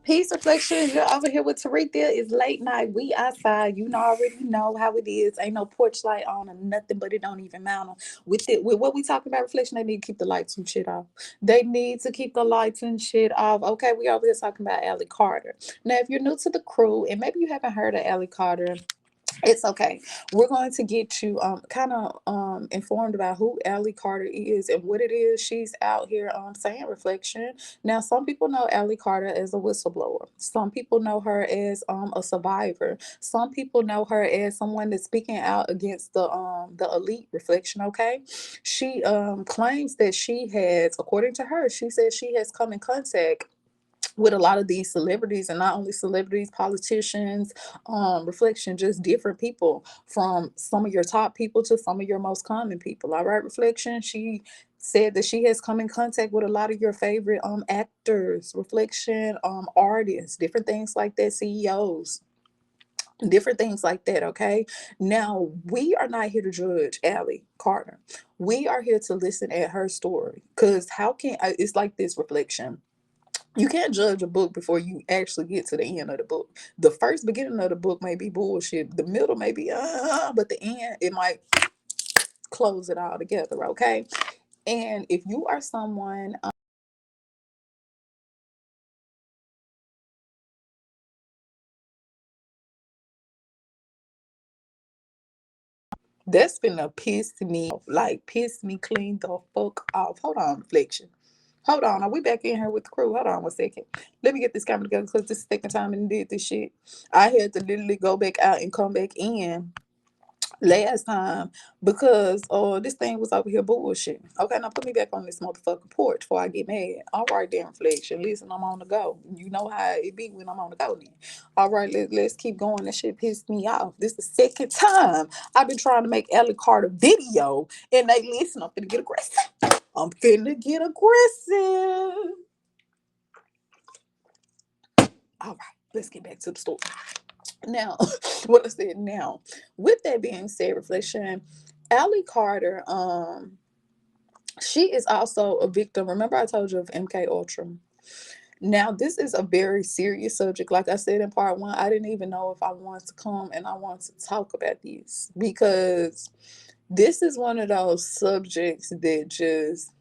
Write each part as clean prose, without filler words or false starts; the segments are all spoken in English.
Peace reflection. You're over here with Tarithia. It's late night. We outside. You know already know how it is. Ain't no porch light on or nothing, but it don't even matter. With what we talking about reflection, they need to keep the lights and shit off. They need to keep the lights and shit off. Okay, we over here talking about Allie Carter. Now, if you're new to the crew and maybe you haven't heard of Allie Carter, it's okay. We're going to get you kind of informed about who Allie Carter is and what it is she's out here saying reflection. Now, some people know Allie Carter as a whistleblower. Some people know her as a survivor. Some people know her as someone that's speaking out against the elite reflection. Okay, she claims that she has, according to her, she says she has come in contact with a lot of these celebrities, and not only celebrities, politicians, reflection, just different people, from some of your top people to some of your most common people. All right, reflection, she said that she has come in contact with a lot of your favorite actors, reflection, artists, different things like that, CEOs, different things like that. Okay, now we are not here to judge Allie Carter. We are here to listen at her story, because how can it's like this, reflection, you can't judge a book before you actually get to the end of the book. The first beginning of the book may be bullshit. The middle may be but the end, it might close it all together. Okay. And if you are someone that's gonna piss me off, like piss me clean the fuck off. Hold on, reflection. Hold on, are we back in here with the crew? Hold on 1 second. Let me get this camera together because this is the second time and did this shit. I had to literally go back out and come back in last time because this thing was over here bullshit. Okay, now put me back on this motherfucking porch before I get mad. All right, then, reflection. Listen, I'm on the go. You know how it be when I'm on the go then. All right, let's keep going. That shit pissed me off. This is the second time I've been trying to make Allie Carter video and they listen. I'm finna get aggressive. I'm finna get aggressive. All right, let's get back to the story. Now, what I said now, with that being said, reflection, Allie Carter, she is also a victim. Remember I told you of MK Ultra. Now, this is a very serious subject. Like I said in part one, I didn't even know if I wanted to come and I wanted to talk about this, because this is one of those subjects that just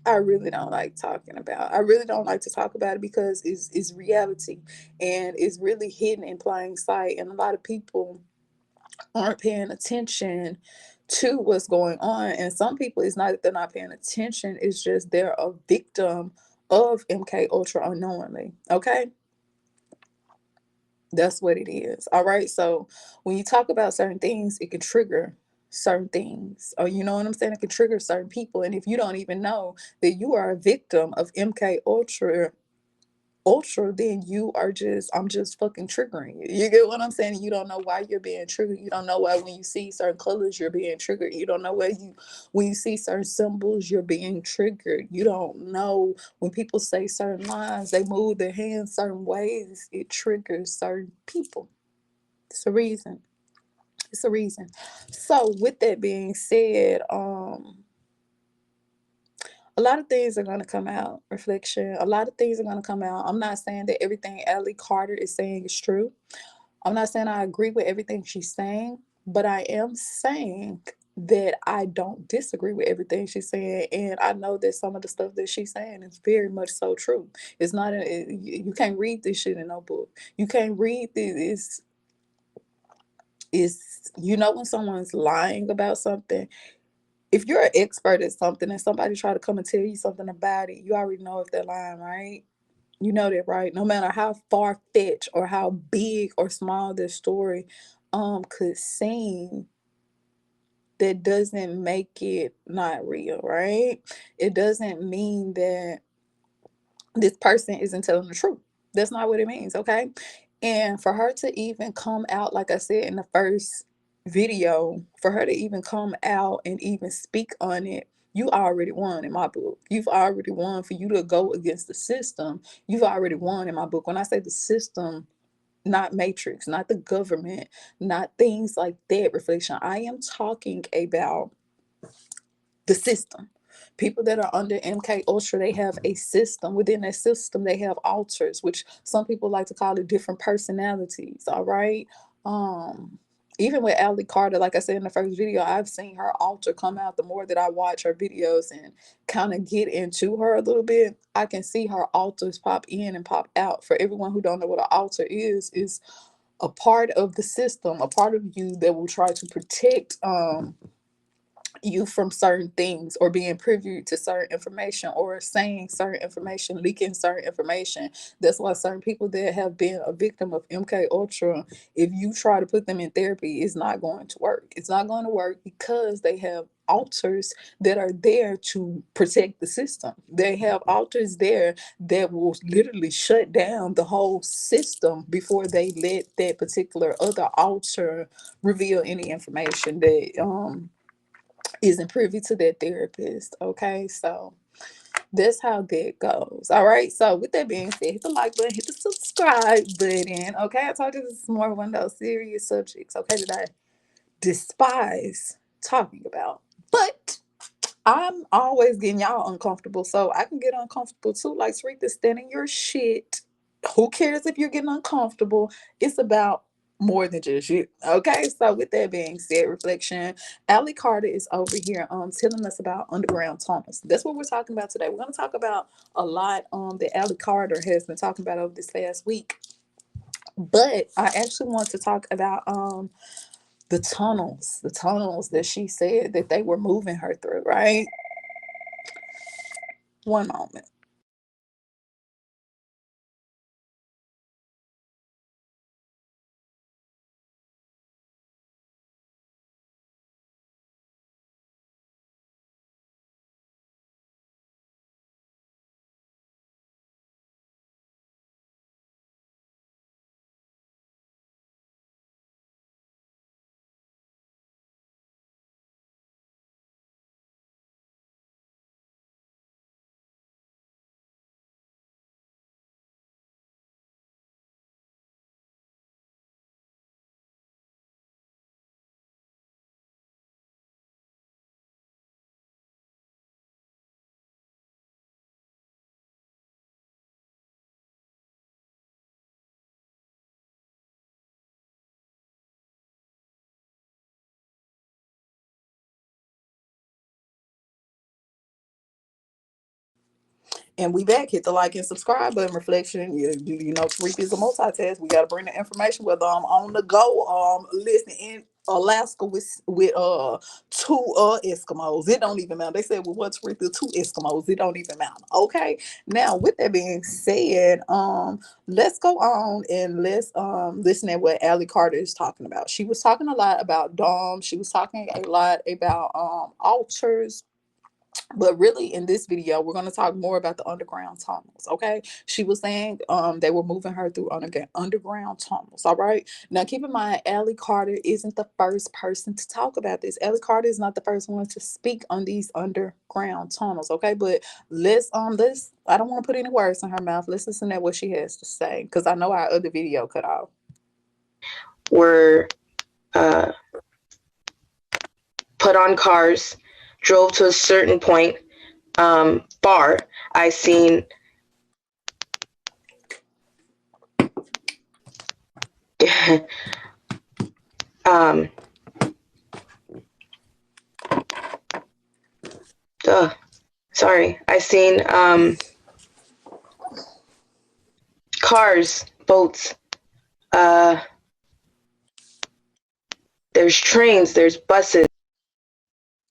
I really don't like talking about. I really don't like to talk about it because it's reality and it's really hidden in plain sight. And a lot of people aren't paying attention to what's going on. And some people, it's not that they're not paying attention, it's just they're a victim of MK Ultra unknowingly. Okay. That's what it is. All right. So when you talk about certain things, it can trigger certain things. Or you know what I'm saying? It can trigger certain people. And if you don't even know that you are a victim of MK Ultra, then you are just, I'm just fucking triggering you. You get what I'm saying? You don't know why you're being triggered. You don't know why when you see certain colors you're being triggered. You don't know why when you see certain symbols you're being triggered. You don't know when people say certain lines, they move their hands certain ways, it triggers certain people. It's a reason. It's a reason. So with that being said, a lot of things are going to come out. Reflection, a lot of things are going to come out. I'm not saying that everything Ellie Carter is saying is true. I'm not saying I agree with everything she's saying, but I am saying that I don't disagree with everything she's saying, and I know that some of the stuff that she's saying is very much so true. It's not you can't read this shit in no book. You can't read this. Is you know when someone's lying about something, if you're an expert at something and somebody try to come and tell you something about it, you already know if they're lying, right? You know that, right? No matter how far fetched or how big or small their story could seem, that doesn't make it not real, right? It doesn't mean that this person isn't telling the truth. That's not what it means, okay? And for her to even come out, like I said in the first video, for her to even come out and even speak on it, you already won in my book. You've already won. For you to go against the system, you've already won in my book. When I say the system, not Matrix, not the government, not things like that, reflection. I am talking about the system. People that are under MK Ultra, they have a system. Within that system, they have alters, which some people like to call it different personalities. All right. Um, Even with Ali Carter, like I said in the first video, I've seen her alter come out. The more that I watch her videos and kind of get into her a little bit, I can see her alters pop in and pop out. For everyone who don't know what an alter is a part of the system, a part of you that will try to protect you from certain things or being privy to certain information or saying certain information, leaking certain information. That's why certain people that have been a victim of MK Ultra, if you try to put them in therapy, it's not going to work. It's not going to work because they have alters that are there to protect the system. They have alters there that will literally shut down the whole system before they let that particular other alter reveal any information that isn't privy to that therapist. Okay, so that's how that goes. All right, so with that being said, hit the like button, hit the subscribe button. Okay, I told you this is more one of those serious subjects, okay, that I despise talking about. But I'm always getting y'all uncomfortable, so I can get uncomfortable too. Like Sarita, standing your shit. Who cares if you're getting uncomfortable? It's about more than just you. Okay, so with that being said, reflection. Ali Carter is over here telling us about underground tunnels. That's what we're talking about today. We're gonna talk about a lot that Ali Carter has been talking about over this past week. But I actually want to talk about the tunnels that she said that they were moving her through, right? One moment. And we back. Hit the like and subscribe button. Reflection. You know, Tariq is a multitask. We got to bring the information whether I'm on the go, listening in Alaska with two Eskimos. It don't even matter. They said, well, what's Tariq? Two Eskimos. It don't even matter. Okay. Now, with that being said, let's go on and let's listen at what Allie Carter is talking about. She was talking a lot about DOM. She was talking a lot about altars, but really in this video we're going to talk more about the underground tunnels. Okay, she was saying they were moving her through underground tunnels. All right, now keep in mind, Allie Carter isn't the first person to talk about this. Allie Carter is not the first one to speak on these underground tunnels. Okay, but let's I don't want to put any words in her mouth. Let's listen to what she has to say, because I know our other video cut off. Were put on cars, drove to a certain point, bar. I seen sorry. I seen cars, boats. There's trains, there's buses.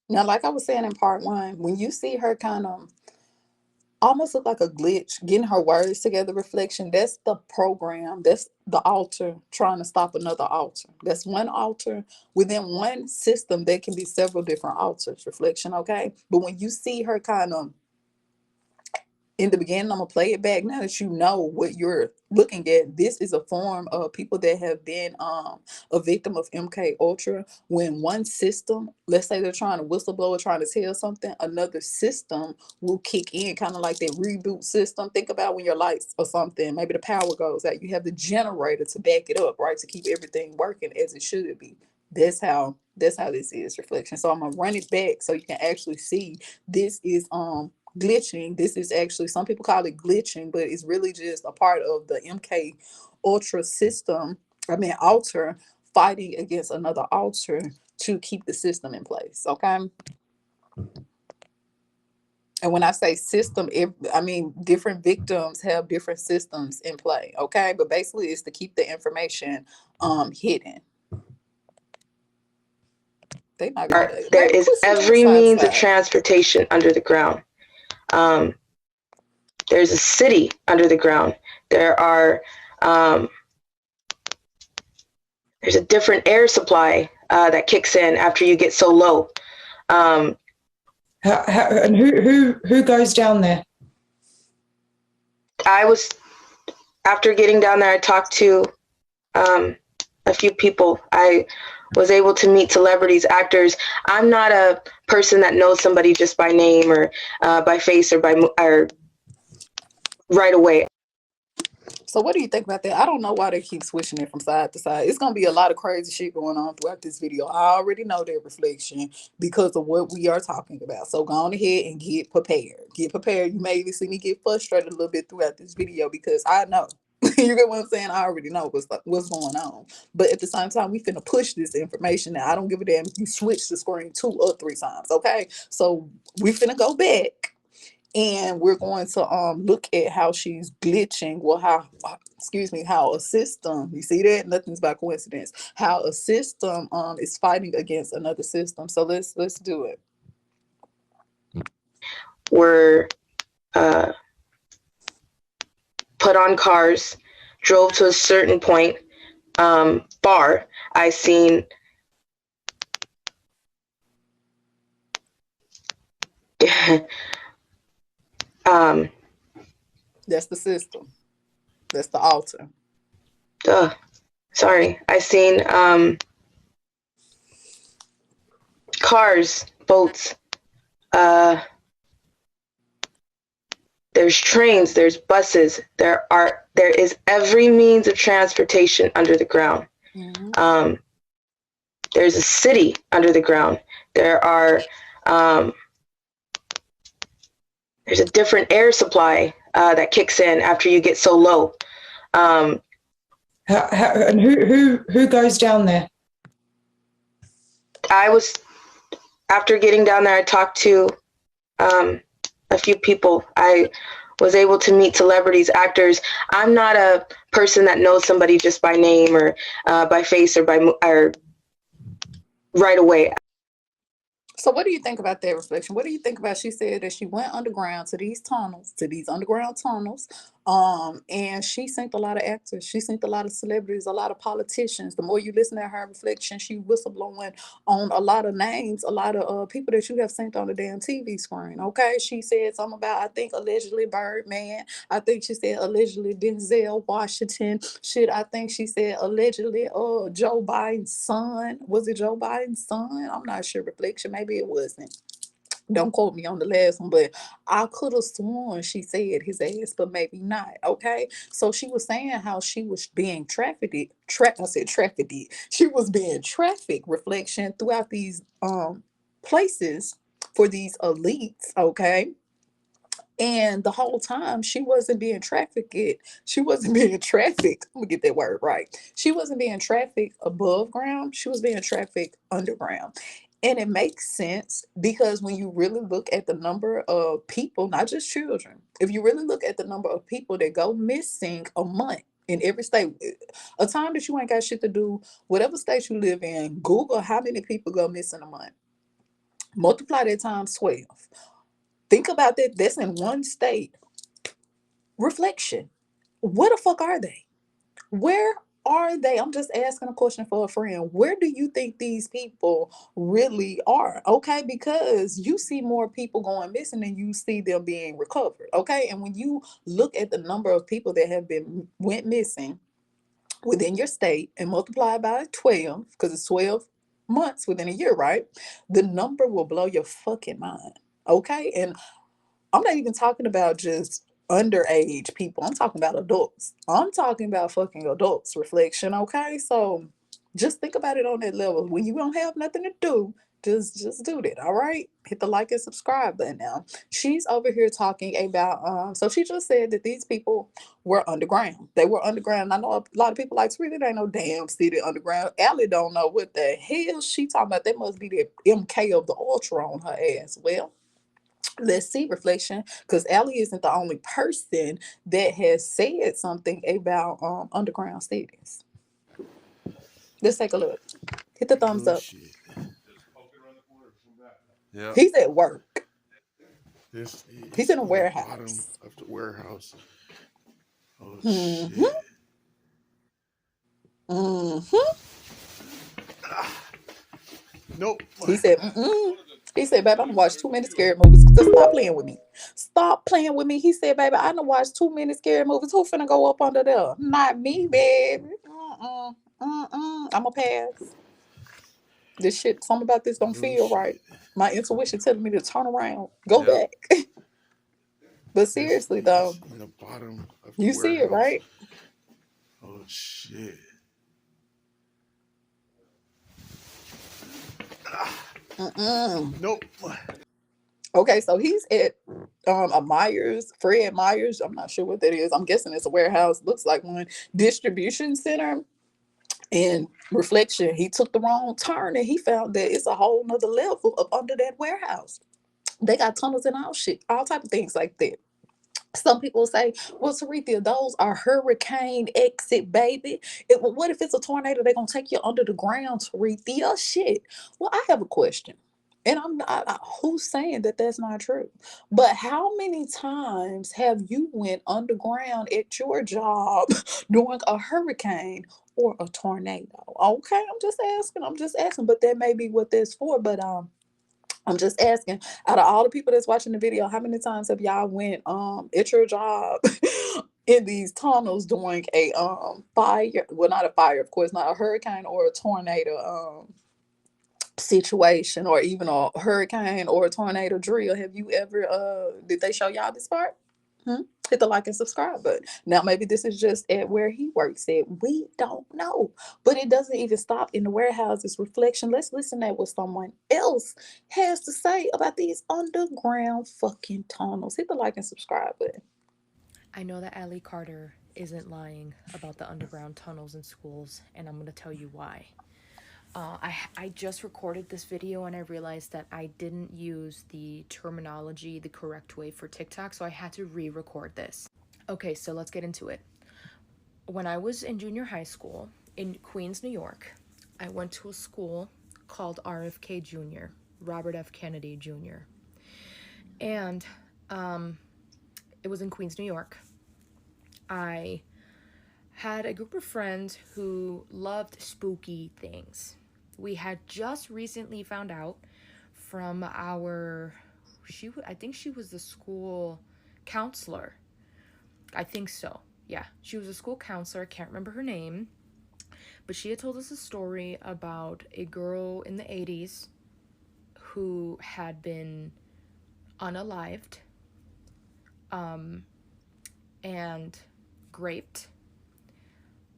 Now, like I was saying in part one, when you see her kind of almost look like a glitch, getting her words together, reflection, that's the program. That's the altar trying to stop another altar. That's one altar within one system. There can be several different altars, reflection. Okay. But when you see her kind of in the beginning, I'm gonna play it back now that you know what you're looking at. This is a form of people that have been a victim of MK Ultra. When one system, let's say they're trying to whistleblow or trying to tell something, another system will kick in, kind of like that reboot system. Think about when your lights or something, maybe the power goes out, you have the generator to back it up, right? To keep everything working as it should be. That's how this is, reflection. So I'm gonna run it back so you can actually see this is glitching. This is actually, some people call it glitching, but it's really just a part of the MK Ultra system. I mean, altar fighting against another altar to keep the system in place. Okay. And when I say system, I mean different victims have different systems in play. Okay, but basically it's to keep the information hidden. They not gonna. There Baby, is quit switching from every side to means of side. transportation under the ground. There's a city under the ground. There's a different air supply that kicks in after you get so low. And who goes down there? After getting down there, I talked to a few people. I was able to meet celebrities, actors. I'm not a person that knows somebody just by name or by face or or right away. So what do you think about that? I don't know why they keep switching it from side to side. It's gonna be a lot of crazy shit going on throughout this video. I already know that, reflection, because of what we are talking about. So go on ahead and get prepared. Get prepared. You may even see me get frustrated a little bit throughout this video because I know. You get what I'm saying? I already know what's going on. But at the same time, we finna push this information. Now, I don't give a damn if you switch the screen 2 or 3 times. Okay. So we finna go back. And we're going to look at how she's glitching. Well, how a system, you see that? Nothing's by coincidence. How a system is fighting against another system. So let's do it. Were put on cars, drove to a certain point, bar. I seen That's the system. That's the altar. Sorry. I seen cars, boats. There's trains, there's buses. There is every means of transportation under the ground. Mm-hmm. There's a city under the ground. There's a different air supply that kicks in after you get so low. And who goes down there? After getting down there, I talked to a few people. I was able to meet celebrities, actors. I'm not a person that knows somebody just by name or by face or or right away. So what do you think about that, Reflection? What do you think about, she said that she went underground to these tunnels, to these underground tunnels, and she synced a lot of actors, she synced a lot of celebrities, a lot of politicians. The more you listen to her Reflection, she whistleblowing on a lot of names, a lot of people that you have synced on the damn TV screen. Okay, she said something about, I think allegedly Birdman. I think she said allegedly Denzel Washington. Shit, I think she said allegedly Joe Biden's son. Was it Joe Biden's son? I'm not sure, Reflection. Maybe it wasn't. Don't quote me on the last one, but I could have sworn she said his ass, but maybe not. Okay. So she was saying how she was being trafficked. I said trafficked. She was being trafficked, Reflection, throughout these places for these elites. Okay. And the whole time she wasn't being trafficked. She wasn't being trafficked. I'm gonna get that word right. She wasn't being trafficked above ground. She was being trafficked underground. And it makes sense because when you really look at the number of people, not just children, if you really look at the number of people that go missing a month in every state, a time that you ain't got shit to do, whatever state you live in, Google how many people go missing a month. Multiply that times 12. Think about that. That's in one state. Reflection. Where the fuck are they? Where are they? I'm just asking a question for a friend. Where do you think these people really are? Okay, because you see more people going missing than you see them being recovered. Okay, and when you look at the number of people that have been went missing within your state and multiply by 12, because it's 12 months within a year, right? The number will blow your fucking mind. Okay, and I'm not even talking about just underage people. I'm talking about adults. I'm talking about fucking adults, Reflection. Okay, so just think about it on that level. When you don't have nothing to do, just do that. All right, hit the like and subscribe button. Now she's over here talking about so she just said that these people were underground. They were underground. I know a lot of people like, sweetie, there ain't no damn city underground. Allie don't know what the hell she talking about. That must be the MK of the Ultra on her ass. Well, let's see, Reflection, because Allie isn't the only person that has said something about underground cities. Let's take a look. Hit the thumbs Oh up. shit. Yeah. He's at work. This He's is in a on the bottom warehouse. of the warehouse. Oh Mm-hmm. shit. Mm-hmm. Nope. He said, mm-mm. He said, baby, I done watched too many scary movies. Just stop playing with me. Stop playing with me. He said, baby, I done watched too many scary movies. Who finna go up under there? Not me, baby. Mm-mm. Mm-mm. I'm going to pass. This shit, something about this don't Oh feel right. shit. My intuition telling me to turn around, go Yep. back. But This seriously is though, in the bottom of the you see it, warehouse. right? Oh shit. Mm-mm. Nope. Okay, so he's at a Myers, Fred Myers. I'm not sure what that is. I'm guessing it's a warehouse. Looks like one, distribution center. And Reflection, he took the wrong turn and he found that it's a whole nother level up under that warehouse. They got tunnels and all shit, all type of things like that. Some people say, well, Sarethia, those are hurricane exit, baby. What if it's a tornado? They're going to take you under the ground, Sarethia. Shit. Well, I have a question. And I'm not, who's saying that that's not true? But how many times have you went underground at your job during a hurricane or a tornado? Okay, I'm just asking. I'm just asking. But that may be what that's for. But I'm just asking, out of all the people that's watching the video, how many times have y'all went at your job in these tunnels during a fire? Well, not a fire, of course, not a hurricane or a tornado situation, or even a hurricane or a tornado drill. Have you ever did they show y'all this part? Hmm? Hit the like and subscribe button. Now, maybe this is just at where he works at. We don't know. But it doesn't even stop in the warehouses. Reflection. Let's listen at what someone else has to say about these underground fucking tunnels. Hit the like and subscribe button. I know that Allie Carter isn't lying about the underground tunnels in schools, and I'm going to tell you why. I just recorded this video and I realized that I didn't use the terminology the correct way for TikTok, so I had to re-record this. Okay, so let's get into it. When I was in junior high school in Queens, New York, I went to a school called RFK Jr., Robert F. Kennedy Jr. And it was in Queens, New York. I had a group of friends who loved spooky things. We had just recently found out from I think she was the school counselor. I think so. Yeah, she was a school counselor. I can't remember her name. But she had told us a story about a girl in the 80s who had been unalived and raped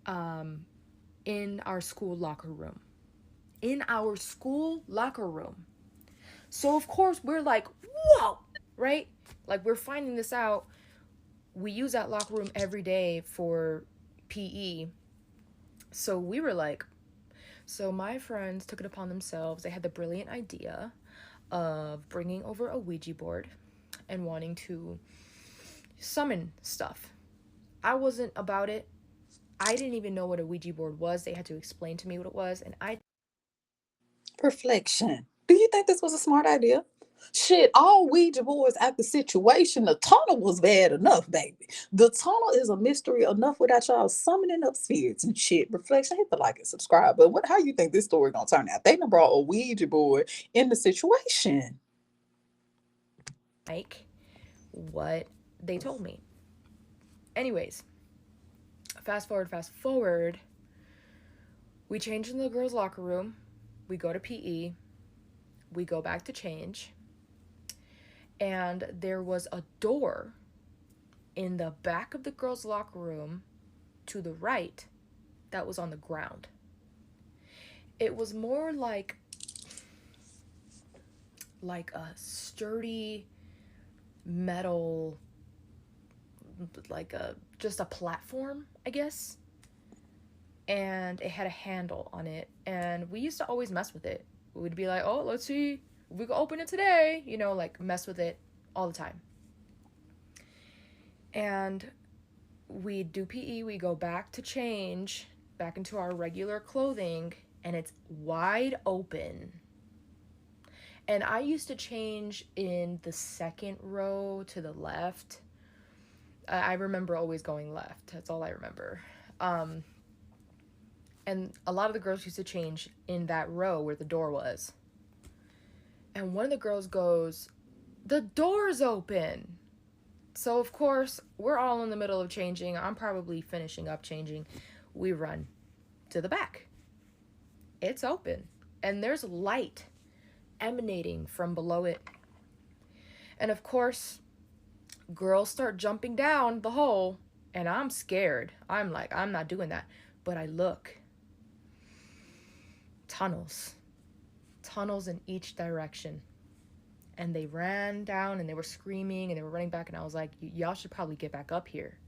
in our school locker room. In our school locker room. So, of course, we're like, whoa, right? Like, we're finding this out. We use that locker room every day for PE. So we were like, so my friends took it upon themselves. They had the brilliant idea of bringing over a Ouija board and wanting to summon stuff. I wasn't about it. I didn't even know what a Ouija board was. They had to explain to me what it was, and I... Reflection. Do you think this was a smart idea? Shit, all Ouija boards at the situation, the tunnel was bad enough, baby. The tunnel is a mystery enough without y'all summoning up spirits and shit. Reflection, hit the like and subscribe. But how you think this story gonna turn out? They done brought a Ouija board in the situation. like what they told me. Anyways, fast forward. We change in the girls' locker room. We go to PE. We go back to change. And there was a door in the back of the girls' locker room to the right that was on the ground. It was more like a sturdy metal, just a platform, I guess. And it had a handle on it. And we used to always mess with it. We'd be like, oh, let's see if we can open it today. You know, like mess with it all the time. And we do PE, we go back to change, back into our regular clothing, and it's wide open. And I used to change in the second row to the left. I remember always going left. That's all I remember. And a lot of the girls used to change in that row where the door was. And one of the girls goes, "The door's open." So, of course, we're all in the middle of changing. I'm probably finishing up changing. We run to the back. It's open. And there's light emanating from below it. And, of course, girls start jumping down the hole. And I'm scared. I'm like, I'm not doing that. But I look. Tunnels in each direction. And they ran down and they were screaming and they were running back, and I was like, y'all should probably get back up here.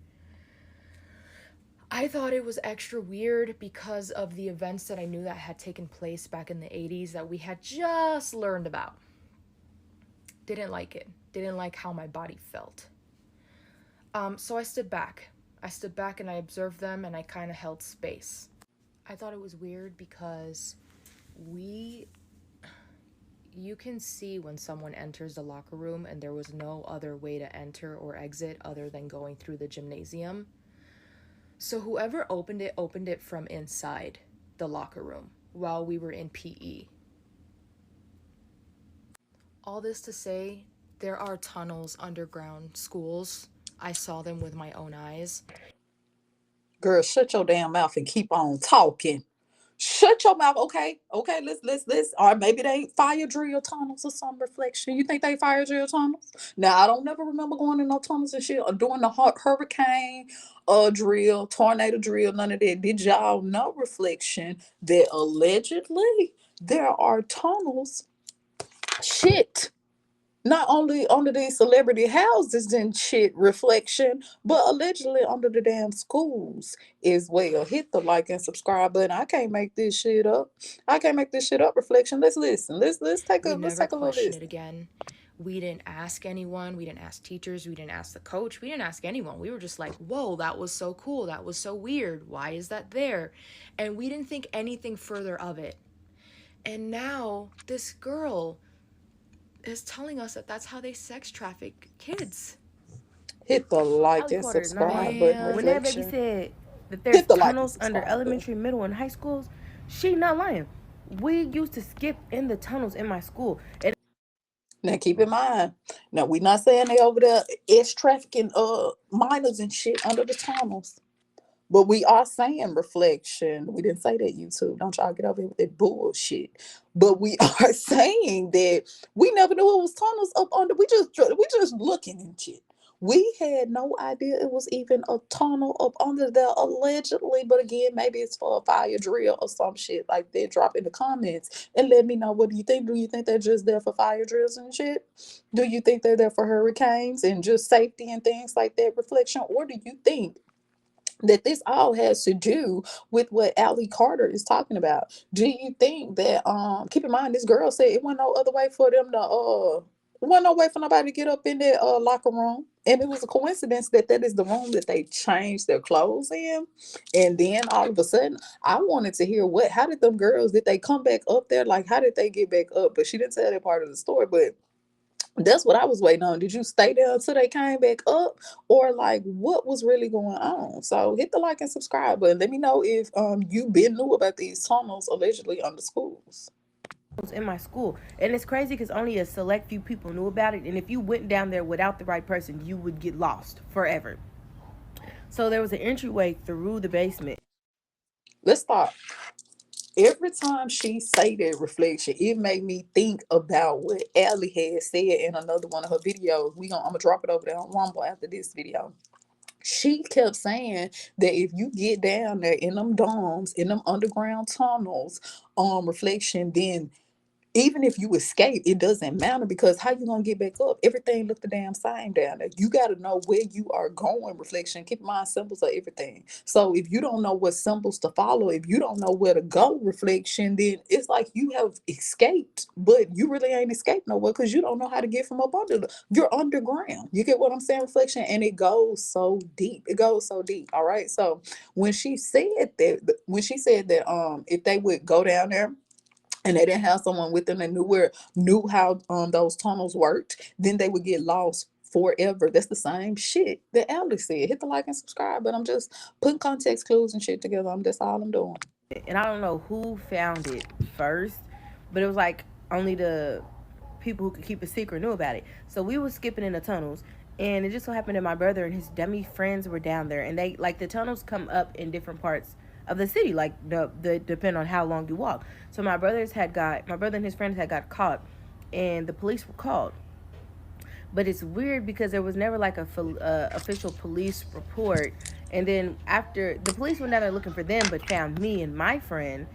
I thought it was extra weird because of the events that I knew that had taken place back in the 80s that we had just learned about. Didn't like it. Didn't like how my body felt. So I stood back. And I observed them, and I kind of held space. I thought it was weird because you can see when someone enters the locker room and there was no other way to enter or exit other than going through the gymnasium. So whoever opened it from inside the locker room while we were in PE. All this to say, there are tunnels underground schools. I saw them with my own eyes. Girl, shut your damn mouth and keep on talking. Shut your mouth. Okay, let's. Or maybe they fire drill tunnels or some reflection. You think they fire drill tunnels? Now, I don't never remember going in no tunnels and shit or doing the hurricane drill, tornado drill, none of that. Did y'all know, reflection, that allegedly there are tunnels? Shit. not only under these celebrity houses and shit, Reflection, but allegedly under the damn schools as well. Hit the like and subscribe button. I can't make this shit up. I can't make this shit up, Reflection. Let's listen. Let's take We a never little questioned it listen. again. We didn't ask anyone. We didn't ask teachers. We didn't ask the coach. We didn't ask anyone. We were just like, whoa, that was so cool. That was so weird. Why is that there? And we didn't think anything further of it. And now this girl is telling us that that's how they sex traffic kids. Hit the like Alley and quarters, no subscribe name. button, When that baby Reflection. said that there's Hit the like and tunnels under subscribe button. elementary, middle, and high schools, she not lying. We used to skip in the tunnels in my school. And Now keep in mind, now we not saying they over there is trafficking minors and shit under the tunnels. But we are saying, Reflection. We didn't say that, YouTube. Don't y'all get over here with that bullshit. But we are saying that we never knew it was tunnels up under. We just looking and shit. We had no idea it was even a tunnel up under there allegedly. But again, maybe it's for a fire drill or some shit like that. Drop in the comments and let me know, what do you think? Do you think they're just there for fire drills and shit? Do you think they're there for hurricanes and just safety and things like that, Reflection? Or do you think that this all has to do with what Allie Carter is talking about? Do you think that keep in mind, this girl said it wasn't no other way for them to it wasn't no way for nobody to get up in that locker room, and it was a coincidence that that is the room that they changed their clothes in. And then all of a sudden, I wanted to hear how did them girls, did they come back up there, like how did they get back up? But she didn't tell that part of the story. But that's what I was waiting on. Did you stay there until they came back up, or like what was really going on? So hit the like and subscribe button. Let me know if you been knew about these tunnels allegedly under schools. in my school. And it's crazy because only a select few people knew about it. And if you went down there without the right person, you would get lost forever. So there was an entryway through the basement. Let's stop. Every time she say that, Reflection, it made me think about what Allie had said in another one of her videos. I'm gonna drop it over there on Rumble after this video. She kept saying that if you get down there in them domes, in them underground tunnels, Reflection, then even if you escape, it doesn't matter, because how you gonna get back up? Everything look the damn same down there. You got to know where you are going, Reflection. Keep in mind, symbols are everything. So if you don't know what symbols to follow, if you don't know where to go, Reflection, then it's like you have escaped, but you really ain't escaped nowhere because you don't know how to get from up under you're underground. You get what I'm saying, Reflection? And it goes so deep. It goes so deep. All right. So when she said that if they would go down there and they didn't have someone with them that knew how those tunnels worked, then they would get lost forever. That's the same shit that Allie said. Hit the like and subscribe. But I'm just putting context clues and shit together. That's all I'm doing. And I don't know who found it first, but it was like only the people who could keep a secret knew about it. So we were skipping in the tunnels, and it just so happened that my brother and his dummy friends were down there, and they like the tunnels come up in different parts of the city, like the depend on how long you walk. So my brother and his friends had got caught, and the police were called. But it's weird because there was never like a official police report. And then after the police went down there looking for them, but found me and my friend.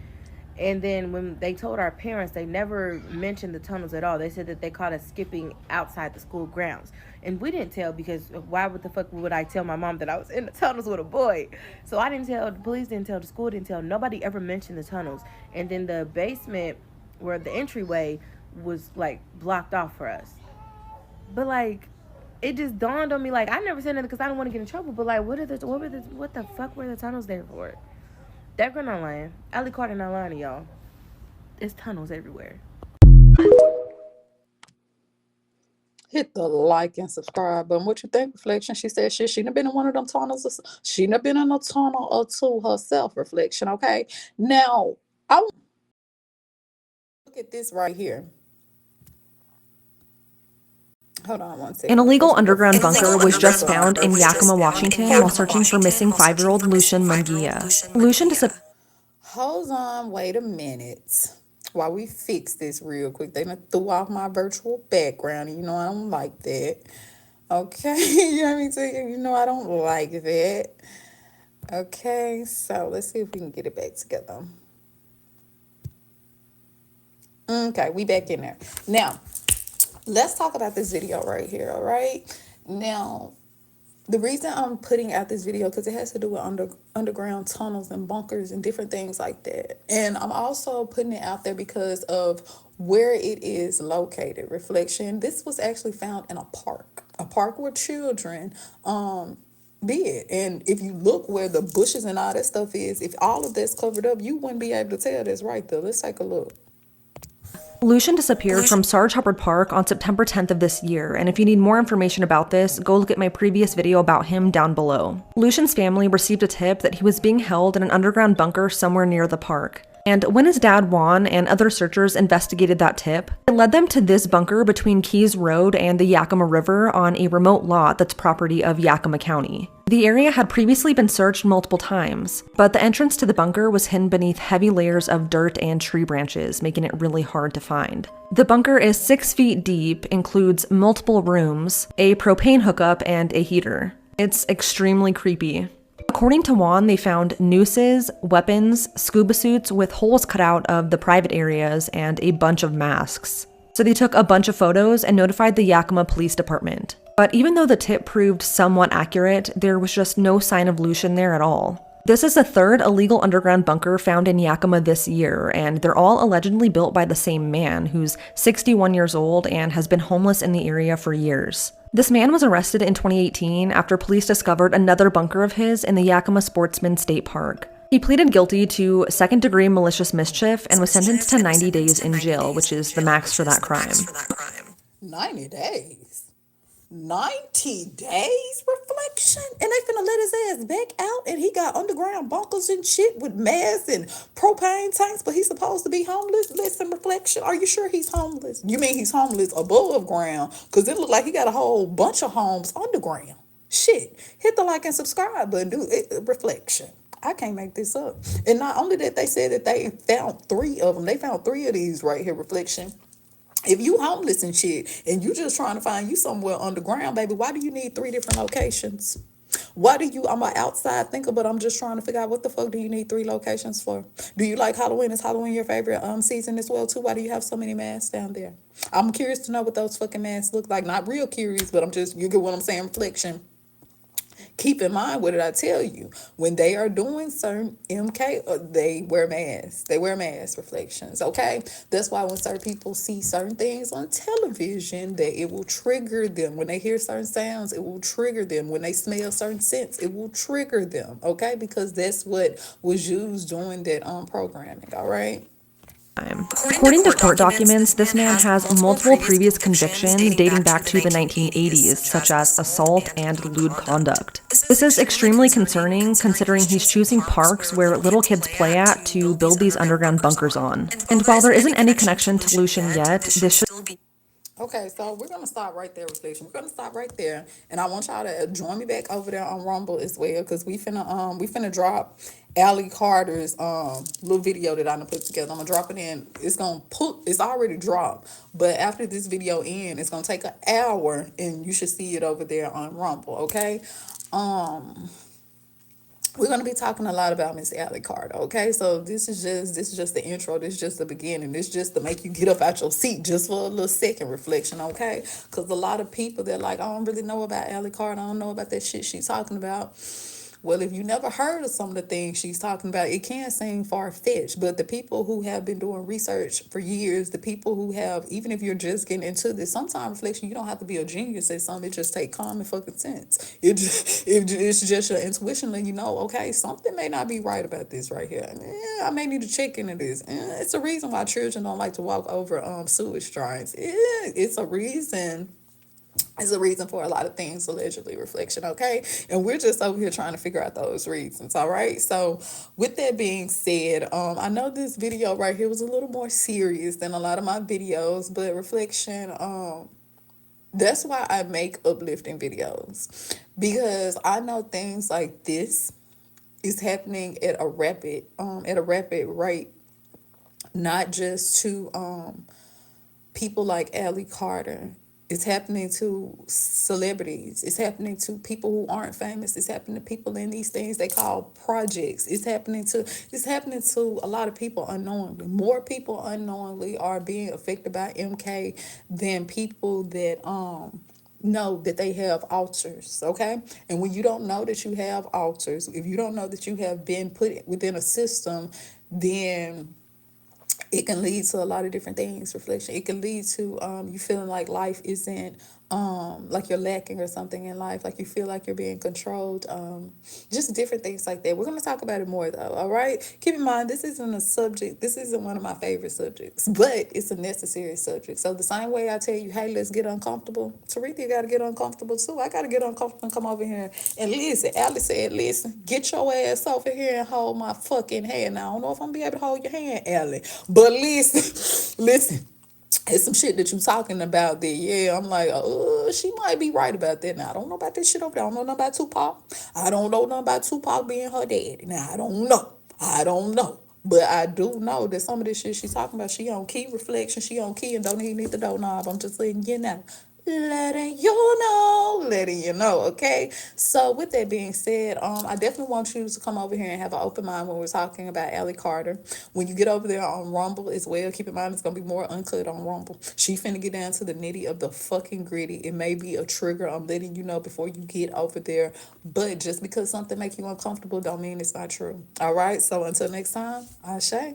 And then when they told our parents, they never mentioned the tunnels at all. They said that they caught us skipping outside the school grounds. And we didn't tell, because why would the fuck would I tell my mom that I was in the tunnels with a boy? So I didn't tell, the police didn't tell, the school didn't tell. Nobody ever mentioned the tunnels. And then the basement where the entryway was like blocked off for us. But like, it just dawned on me, like, I never said nothing because I don't want to get in trouble. But like, what the fuck were the tunnels there for? That girl not lying. Allie Carter not lying to y'all. There's tunnels everywhere. Hit the like and subscribe button. What you think, Reflection? She said she done been in one of them tunnels. She done been in a tunnel or two herself, Reflection. Okay. Now, I look at this right here. Hold on one second. An illegal underground bunker was just found in Yakima, Washington, while searching for missing 5-year-old Lucian Munguia. Lucian Hold on, wait a minute. While we fix this real quick, they done threw off my virtual background. And you know I don't like that. Okay, you know what I mean? You know I don't like that. Okay, so let's see if we can get it back together. Okay, we back in there. Now, let's talk about this video right here, all right? Now, the reason I'm putting out this video because it has to do with underground tunnels and bunkers and different things like that. And I'm also putting it out there because of where it is located. Reflection. This was actually found in a park where children did. And if you look where the bushes and all that stuff is, if all of that's covered up, you wouldn't be able to tell that's right there. Let's take a look. Lucian disappeared from Sarge Hubbard Park on September 10th of this year, and if you need more information about this, go look at my previous video about him down below. Lucian's family received a tip that he was being held in an underground bunker somewhere near the park. And when his dad Juan and other searchers investigated that tip, it led them to this bunker between Keys Road and the Yakima River on a remote lot that's property of Yakima County. The area had previously been searched multiple times, but the entrance to the bunker was hidden beneath heavy layers of dirt and tree branches, making it really hard to find. The bunker is 6 feet deep, includes multiple rooms, a propane hookup, and a heater. It's extremely creepy. According to Juan, they found nooses, weapons, scuba suits with holes cut out of the private areas, and a bunch of masks. So they took a bunch of photos and notified the Yakima Police Department. But even though the tip proved somewhat accurate, there was just no sign of Lucian there at all. This is the third illegal underground bunker found in Yakima this year, and they're all allegedly built by the same man, who's 61 years old and has been homeless in the area for years. This man was arrested in 2018 after police discovered another bunker of his in the Yakima Sportsman State Park. He pleaded guilty to second-degree malicious mischief and was sentenced to 90 days in jail, which is the max for that crime. 90 days? 90 days? Reflection? And they finna let his ass back out and he got underground bunkers and shit with masks and propane tanks, but he's supposed to be homeless? Listen, Reflection, are you sure he's homeless? You mean he's homeless above ground? Because it looked like he got a whole bunch of homes underground. Shit, hit the like and subscribe button, dude. Reflection. I can't make this up. And not only that, they said that they found 3 of them. They found 3 of these right here, Reflection. If you homeless and shit, and you just trying to find you somewhere underground, baby, why do you need 3 different locations? Why do you, I'm an outside thinker, but I'm just trying to figure out what the fuck do you need 3 locations for? Do you like Halloween? Is Halloween your favorite season as well too? Why do you have so many masks down there? I'm curious to know what those fucking masks look like. Not real curious, but I'm just, you get what I'm saying, Reflection. Keep in mind, what did I tell you? When they are doing certain MK, they wear masks. They wear masks, Reflections, okay? That's why when certain people see certain things on television, that it will trigger them. When they hear certain sounds, it will trigger them. When they smell certain scents, it will trigger them, okay? Because that's what was used during that programming, all right? According to court documents, this man has multiple previous convictions dating back to the 1980s, such as assault and lewd conduct. This is extremely concerning considering he's choosing parks where little kids play at to build these underground bunkers on. And while there isn't any connection to Lucian yet, this should be. Okay, so we're gonna stop right there, Reflection. We're gonna stop right there, and I want y'all to join me back over there on Rumble as well, because we finna drop Allie Carter's little video that I done put together. I'm gonna drop it in. It's already dropped, but after this video ends, it's gonna take an hour, and you should see it over there on Rumble. Okay, we're going to be talking a lot about Miss Allie Carter, okay? So this is just the intro. This is just the beginning. This is just to make you get up out your seat just for a little second, Reflection, okay? Because a lot of people, they're like, I don't really know about Allie Carter. I don't know about that shit she's talking about. Well, if you never heard of some of the things she's talking about, it can seem far-fetched. But the people who have been doing research for years, the people who have, even if you're just getting into this, sometimes, Reflection, you don't have to be a genius at something. It just take common fucking sense. It's just your intuition letting you know, okay, something may not be right about this right here. I may need to check into this. It's a reason why children don't like to walk over sewage drains. It's a reason. It's a reason for a lot of things, allegedly, Reflection, okay? And we're just over here trying to figure out those reasons, all right? So with that being said, I know this video right here was a little more serious than a lot of my videos, but Reflection, that's why I make uplifting videos, because I know things like this is happening at a rapid rate, not just to people like Allie Carter It's happening to celebrities. It's happening to people who aren't famous. It's happening to people in these things they call projects. It's happening to a lot of people unknowingly. More people unknowingly are being affected by MK than people that know that they have alters, okay? And when you don't know that you have alters, if you don't know that you have been put within a system, then it can lead to a lot of different things. Reflection, it can lead to you feeling like life isn't like you're lacking or something in life, like you feel like you're being controlled, just different things like that. We're going to talk about it more though, all right? Keep in mind, this isn't one of my favorite subjects, but it's a necessary subject. So the same way I tell you, hey, let's get uncomfortable, Taretha got to get uncomfortable too. I got to get uncomfortable and come over here and listen. Alice said, listen, get your ass over here and hold my fucking hand. Now I don't know if I'm gonna be able to hold your hand, Allie, but listen, listen. It's some shit that you talking about that, yeah, I'm like, she might be right about that. Now, I don't know about this shit over there. I don't know nothing about Tupac. I don't know nothing about Tupac being her daddy. Now, I don't know. I don't know. But I do know that some of this shit she's talking about, she on key reflection, she on key and don't even need the doorknob. I'm just letting you know. Letting you know, okay? So with that being said, I definitely want you to come over here and have an open mind when we're talking about Allie Carter. When you get over there on Rumble as well, keep in mind it's gonna be more uncut on Rumble. She finna get down to the nitty of the fucking gritty. It may be a trigger, I'm letting you know before you get over there. But just because something make you uncomfortable don't mean it's not true. All right, so until next time, Ashe.